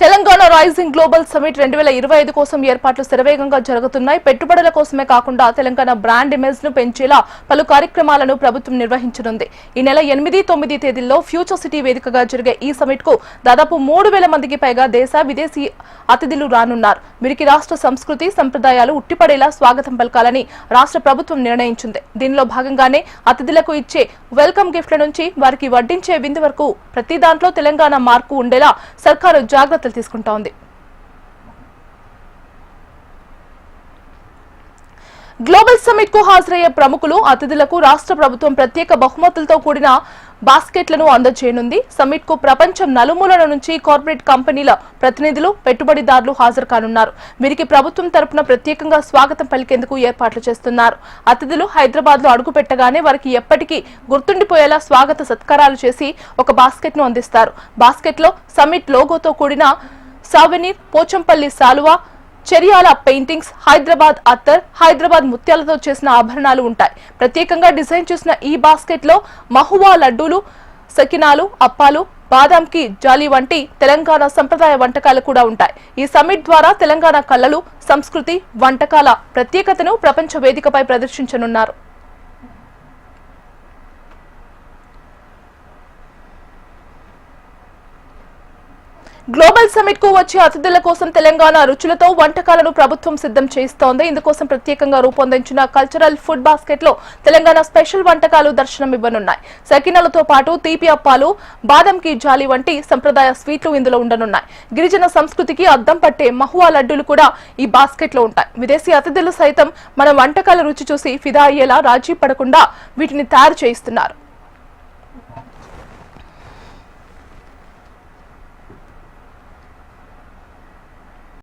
Telangana rising global summit 2025 కోసం ఏర్పాట్లు శరవేగంగా జరుగుతున్నాయి. పెట్టుబడుల కోసమే కాకుండా తెలంగాణ బ్రాండ్ ఇమేజ్ ను పెంచేలా పలు కార్యక్రమాలను ప్రభుత్వం నిర్వహించనుంది. ఈ నెల 8, 9 తేదీల్లో ఫ్యూచర్ సిటీ వేదికగా జరిగే ఈ సమిట్ కు దాదాపు 3000 మందికి పైగా దేశ విదేశీ అతిథులు రానున్నారు. వీరికి రాష్ట్ర సంస్కృతి సంప్రదాయాలు ఉట్టిపడేలా స్వాగతం పలకాలని రాష్ట్ర ప్రభుత్వం నిర్ణయించింది. దీనిలో భాగంగానే అతిథులకు ఇచ్చే వెల్కమ్ గిఫ్ట్ల నుంచి వారికి వడ్డించే విందు వరకు ప్రతి దాంట్లో తెలంగాణ మార్కు ఉండేలా సర్కారు జాగ్రత్తలు తీసుకుంటోంది. గ్లోబల్ సమిట్ కు హాజరయ్యే ప్రముఖులు అతిథులకు రాష్ట్ర ప్రభుత్వం ప్రత్యేక బహుమతులతో కూడిన బాస్కెట్లను అందజేయనుంది. సమిట్ కు ప్రపంచం నలుమూలల నుంచి కార్పొరేట్ కంపెనీల ప్రతినిధులు, పెట్టుబడిదారులు హాజరు కానున్నారు. వీరికి ప్రభుత్వం తరపున ప్రత్యేకంగా స్వాగతం పలికేందుకు ఏర్పాట్లు చేస్తున్నారు. అతిథులు హైదరాబాద్ లో అడుగు పెట్టగానే వారికి ఎప్పటికీ గుర్తుండిపోయేలా స్వాగత సత్కారాలు చేసి ఒక బాస్కెట్ ను అందిస్తారు. బాస్కెట్ లో సమిట్ లోగోతో కూడిన సావెనీర్, పోచంపల్లి సాలువా, చెరియాల పెయింటింగ్స్, హైదరాబాద్ అత్తర్, హైదరాబాద్ ముత్యాలతో చేసిన ఆభరణాలు ఉంటాయి. ప్రత్యేకంగా డిజైన్ చేసిన ఈ బాస్కెట్ లో మహువా లడ్డూలు, సకినాలు, అప్పాలు, బాదాం కి జాలి వంటి తెలంగాణ సంప్రదాయ వంటకాలు కూడా ఉంటాయి. ఈ సమిట్ ద్వారా తెలంగాణ కళలు, సంస్కృతి, వంటకాల ప్రత్యేకతను ప్రపంచ వేదికపై ప్రదర్శించనున్నారు. గ్లోబల్ సమిట్ కు వచ్చే అతిథుల కోసం తెలంగాణ రుచులతో వంటకాలను ప్రభుత్వం సిద్ధం చేస్తోంది. ఇందుకోసం ప్రత్యేకంగా రూపొందించిన కల్చరల్ ఫుడ్ బాస్కెట్ లో తెలంగాణ స్పెషల్ వంటకాలు దర్శనం ఇవ్వనున్నాయి. సకినాలతో పాటు తీపి అప్పాలు, బాదం కి జాలి వంటి సంప్రదాయ స్వీట్లు ఇందులో ఉండనున్నాయి. గిరిజన సంస్కృతికి అద్దం పట్టే మహువా లడ్డూలు కూడా ఈ బాస్కెట్ లో ఉంటాయి. విదేశీ అతిథులు సైతం మన వంటకాల రుచి చూసి ఫిదా అయ్యేలా రాజీ పడకుండా వీటిని తయారు చేయిస్తున్నారు.